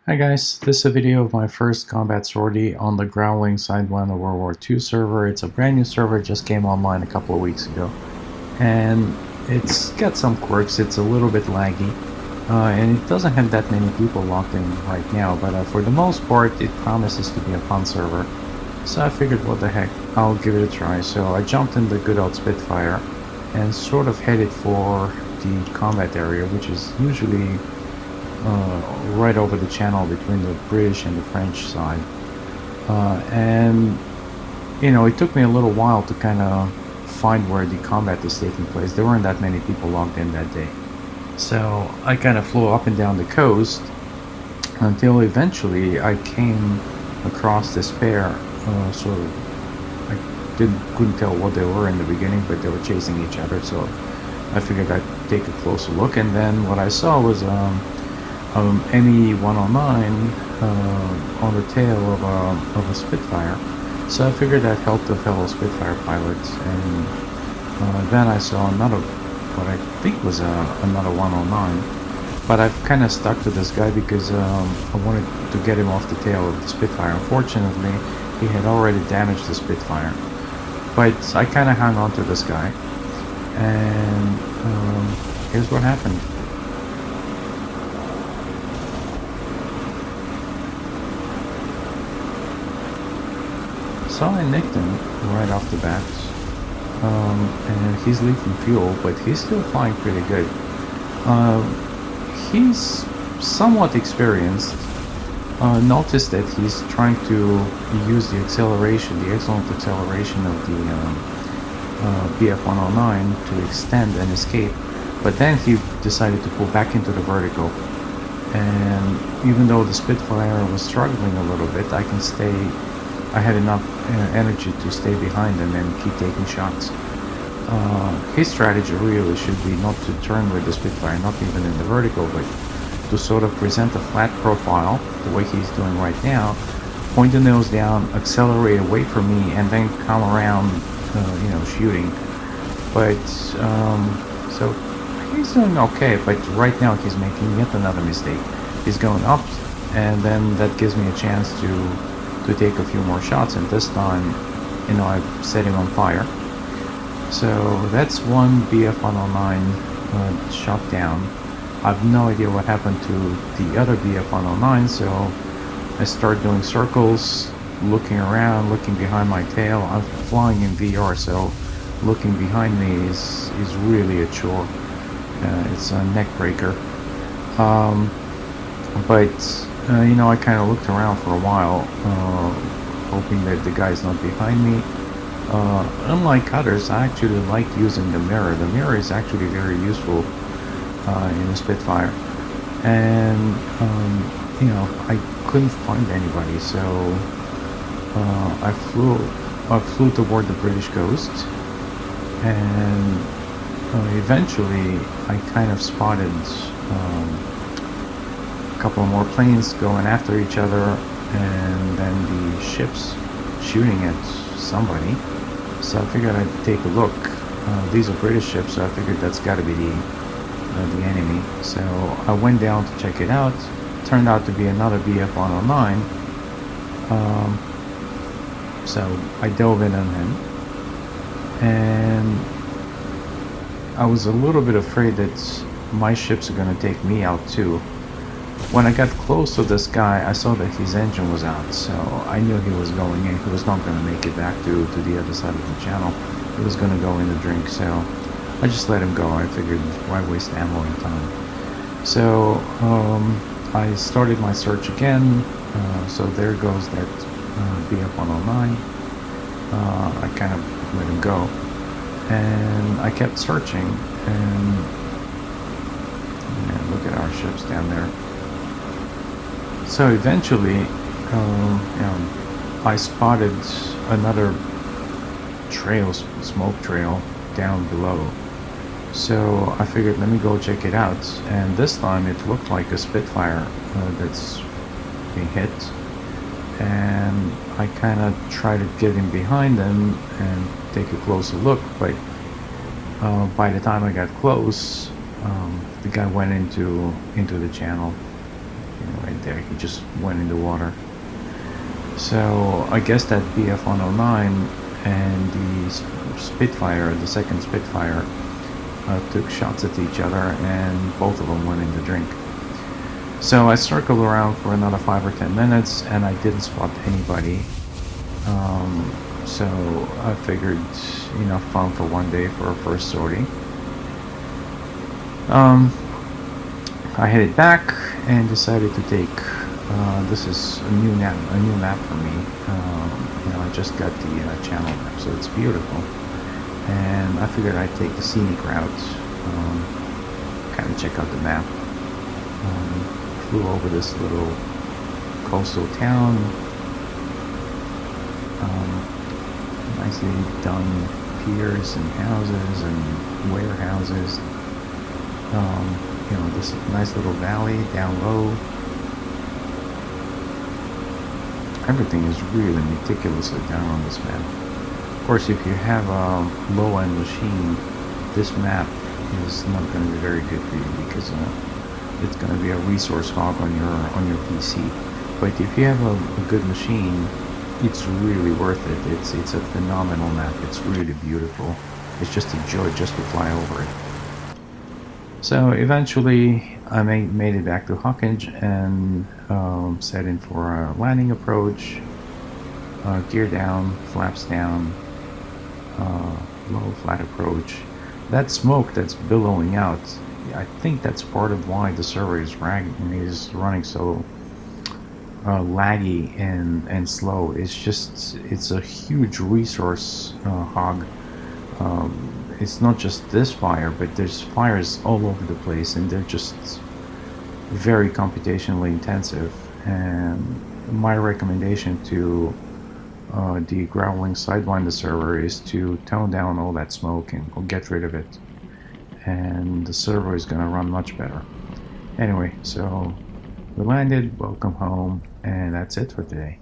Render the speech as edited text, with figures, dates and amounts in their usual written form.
Hi guys, this is a video of my first combat sortie on the Growling Sidewinder WW2 server. It's a brand new server, just came online a couple of weeks ago. And it's got some quirks, it's a little bit laggy. And it doesn't have that many people logged in right now, but for the most part it promises to be a fun server. So I figured what the heck, I'll give it a try. So I jumped in the good old Spitfire and sort of headed for the combat area, which is usually right over the channel between the British and the French side. And you know, it took me a little while to kind of find where the combat is taking place. There weren't that many people logged in that day. So I kind of flew up and down the coast until eventually I came across this pair. Sort of, I couldn't tell what they were in the beginning, but they were chasing each other. So I figured I'd take a closer look, and then what I saw was ME-109 on the tail of a Spitfire. So I figured I'd help the fellow Spitfire pilots, and then I saw another, what I think was another 109. But I've kind of stuck to this guy because I wanted to get him off the tail of the Spitfire. Unfortunately, he had already damaged the Spitfire. But I kind of hung on to this guy, and here's what happened. So I nicked him right off the bat, and he's leaking fuel, but he's still flying pretty good. He's somewhat experienced. Notice that he's trying to use the acceleration, the excellent acceleration of the BF-109 to extend and escape, but then he decided to pull back into the vertical. And even though the Spitfire was struggling a little bit, I had enough energy to stay behind him and keep taking shots. His strategy really should be not to turn with the Spitfire, not even in the vertical, but to sort of present a flat profile, the way he's doing right now, point the nose down, accelerate away from me, and then come around, shooting. But, so he's doing okay, but right now he's making yet another mistake. He's going up, and then that gives me a chance to take a few more shots, and this time, I set him on fire. So that's one BF-109 shot down. I have no idea what happened to the other BF-109, so I start doing circles, looking around, looking behind my tail. I'm flying in VR, so looking behind me is really a chore. It's a neck breaker. I kind of looked around for a while, hoping that the guy's not behind me. Unlike others, I actually like using the mirror. The mirror is actually very useful in a Spitfire. And, I couldn't find anybody, so I flew toward the British coast, and eventually I kind of spotted a couple more planes going after each other, and then the ships shooting at somebody. So I figured I'd take a look. These are British ships, so I figured that's got to be the enemy. So I went down to check it out. Turned out to be another BF-109. So I dove in on him, and I was a little bit afraid that my ships are going to take me out too. When I got close to this guy, I saw that his engine was out, so I knew he was going in. He was not going to make it back to the other side of the channel. He was going to go in the drink, so I just let him go. I figured, why waste ammo and time? So I started my search again. So there goes that BF-109. I kind of let him go, and I kept searching, and look at our ships down there. So eventually, I spotted another trail, smoke trail, down below. So I figured, let me go check it out. And this time it looked like a Spitfire that's being hit. And I kind of tried to get in behind them and take a closer look, but by the time I got close, the guy went into the channel. You know, right there, he just went in the water. So I guess that BF-109 and the Spitfire, the second Spitfire, took shots at each other, and both of them went in the drink. So I circled around for another 5 or 10 minutes, and I didn't spot anybody. So I figured enough fun for one day for a first sortie. I headed back and decided to take. This is a new map for me. You know, I just got the channel map, so it's beautiful. And I figured I'd take the scenic route, kind of check out the map. Flew over this little coastal town. Nicely done piers and houses and warehouses. You know, this nice little valley down low. Everything is really meticulously done on this map. Of course, if you have a low-end machine, this map is not going to be very good for you because it's going to be a resource hog on your PC. But if you have a good machine, it's really worth it. It's a phenomenal map. It's really beautiful. It's just a joy just to fly over it. So eventually I made it back to Hawkinge and set in for a landing approach, gear down, flaps down, low flat approach. That smoke that's billowing out, I think that's part of why the server is running so laggy and slow. It's a huge resource hog. It's not just this fire, but there's fires all over the place, and they're just very computationally intensive. And my recommendation to the Growling Sidewinder server is to tone down all that smoke and get rid of it, and the server is going to run much better. Anyway, so we landed, welcome home, and that's it for today.